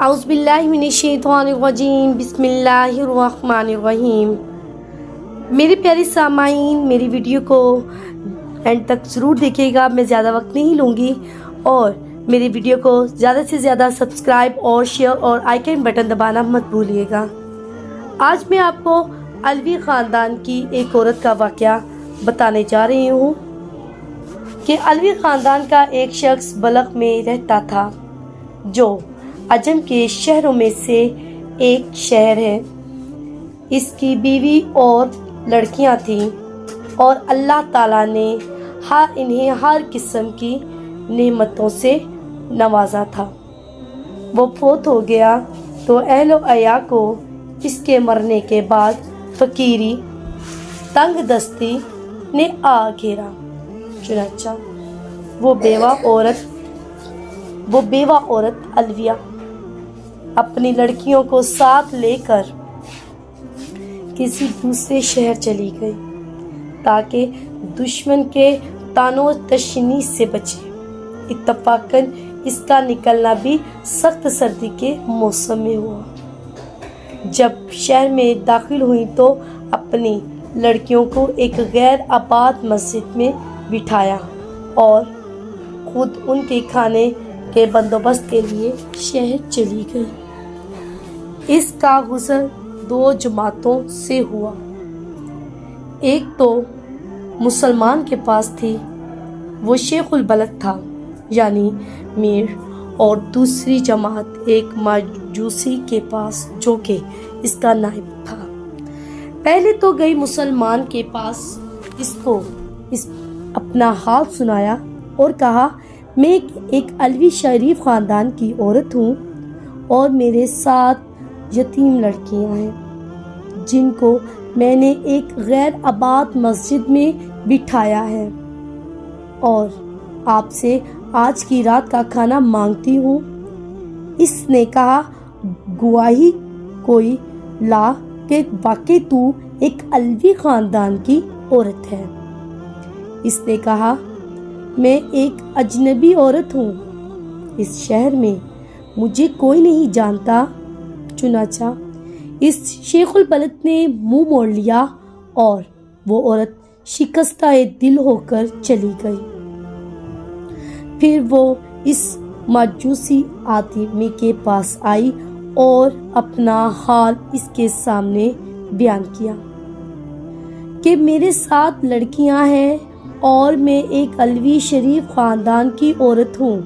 اعوذ باللہ من الشیطان الرجیم بسم اللہ الرحمن الرحیم۔ میرے پیارے سامعین، میری ویڈیو کو اینڈ تک ضرور دیکھیے گا، میں زیادہ وقت نہیں لوں گی، اور میری ویڈیو کو زیادہ سے زیادہ سبسکرائب اور شیئر اور آئیکن بٹن دبانا مت بھولیے گا۔ آج میں آپ کو علوی خاندان کی ایک عورت کا واقعہ بتانے جا رہی ہوں کہ علوی خاندان کا ایک شخص بلخ میں رہتا تھا، جو عجم کے شہروں میں سے ایک شہر ہے۔ اس کی بیوی اور لڑکیاں تھیں، اور اللہ تعالیٰ نے انہیں ہر قسم کی نعمتوں سے نوازا تھا۔ وہ فوت ہو گیا تو اہل و عیال کو اس کے مرنے کے بعد فقیری، تنگ دستی نے آ گھیرا۔ چنانچہ وہ بیوہ عورت علویہ اپنی لڑکیوں کو ساتھ لے کر کسی دوسرے شہر چلی گئی تاکہ دشمن کے طعنوں تشنیع سے بچے۔ اتفاقاً اس کا نکلنا بھی سخت سردی کے موسم میں ہوا۔ جب شہر میں داخل ہوئی تو اپنی لڑکیوں کو ایک غیر آباد مسجد میں بٹھایا اور خود ان کے کھانے کے بندوبست کے لیے شہر چلی گئی۔ اس کا گزر دو جماعتوں سے ہوا۔ ایک تو مسلمان کے پاس تھی، وہ شیخ البلد تھا یعنی میر، اور دوسری جماعت ایک مجوسی کے پاس جو کہ اس کا نائب تھا۔ پہلے تو گئی مسلمان کے پاس، اس کو اپنا حال سنایا اور کہا، میں ایک علوی شریف خاندان کی عورت ہوں اور میرے ساتھ یتیم لڑکیاں ہیں، جن کو میں نے ایک غیر آباد مسجد میں بٹھایا ہے، اور آپ سے آج کی رات کا کھانا مانگتی ہوں۔ اس نے کہا، گواہی کوئی لا کہ واقعی تو ایک علوی خاندان کی عورت ہے۔ اس نے کہا، میں ایک اجنبی عورت ہوں، اس شہر میں مجھے کوئی نہیں جانتا۔ چنانچہ اس شیخ البلد نے منہ موڑ لیا اور وہ عورت شکستہ دل ہو کر چلی گئی۔ پھر وہ اس مجوسی آدمی کے پاس آئی اور اپنا حال اس کے سامنے بیان کیا کہ میرے ساتھ لڑکیاں ہیں اور میں ایک علوی شریف خاندان کی عورت ہوں،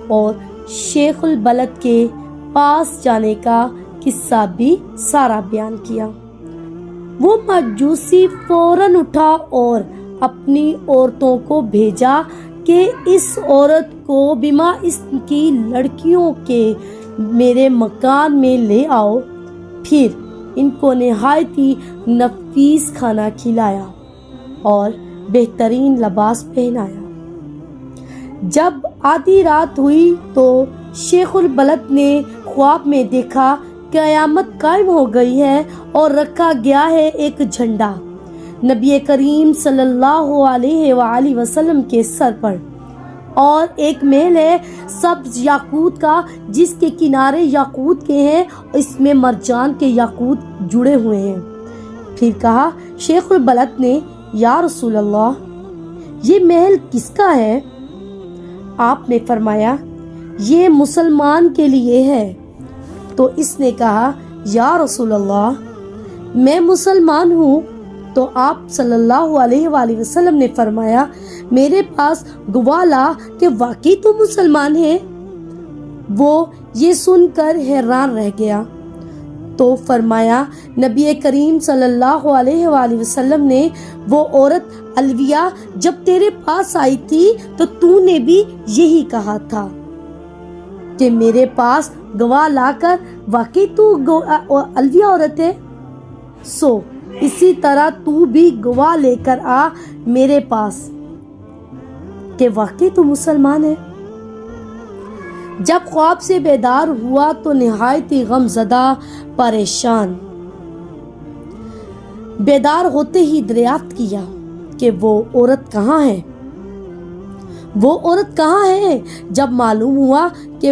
اور شیخ البلد کے پاس جانے کا قصہ بھی سارا بیان کیا۔ وہ مجوسی فوراً اٹھا اور اپنی عورتوں کو بھیجا کہ اس عورت کو بما اس کی لڑکیوں کے میرے مکان میں لے آؤ۔ پھر ان کو نہایت ہی نفیس کھانا کھلایا اور بہترین لباس پہنایا۔ جب آدھی رات ہوئی تو شیخ البلد نے خواب میں دیکھا قیامت قائم ہو گئی ہے اور رکھا گیا ہے ایک جھنڈا نبی کریم صلی اللہ علیہ وآلہ وسلم کے سر پر، اور ایک محل ہے سبز یاقوت کا جس کے کنارے یاقوت کے ہیں، اس میں مرجان کے یاقوت جڑے ہوئے ہیں۔ پھر کہا شیخ البلد نے، یا رسول اللہ، یہ محل کس کا ہے؟ آپ نے فرمایا، یہ مسلمان کے لیے ہے۔ تو اس نے کہا، یا رسول اللہ، میں مسلمان ہوں۔ تو آپ صلی اللہ علیہ وآلہ وسلم نے فرمایا، میرے پاس گواہ لا کہ واقعی تو مسلمان ہے۔ وہ یہ سن کر حیران رہ گیا۔ تو فرمایا، نبی کریم صلی اللہ علیہ وآلہ وسلم نے، وہ عورت علویہ جب تیرے پاس آئی تھی تو تو نے بھی یہی کہا تھا کہ میرے پاس گواہ لا کر واقعی تو علویہ عورت ہے، سو اسی طرح تو بھی گواہ لے کر آ میرے پاس کہ واقعی تو مسلمان ہے۔ جب خواب سے بیدار ہوا تو نہایت ہی غم زدہ، پریشان، بیدار ہوتے ہی دریافت کیا کہ وہ عورت کہاں ہے۔ وہ عورت کہاں ہے؟ جب معلوم ہوا کہ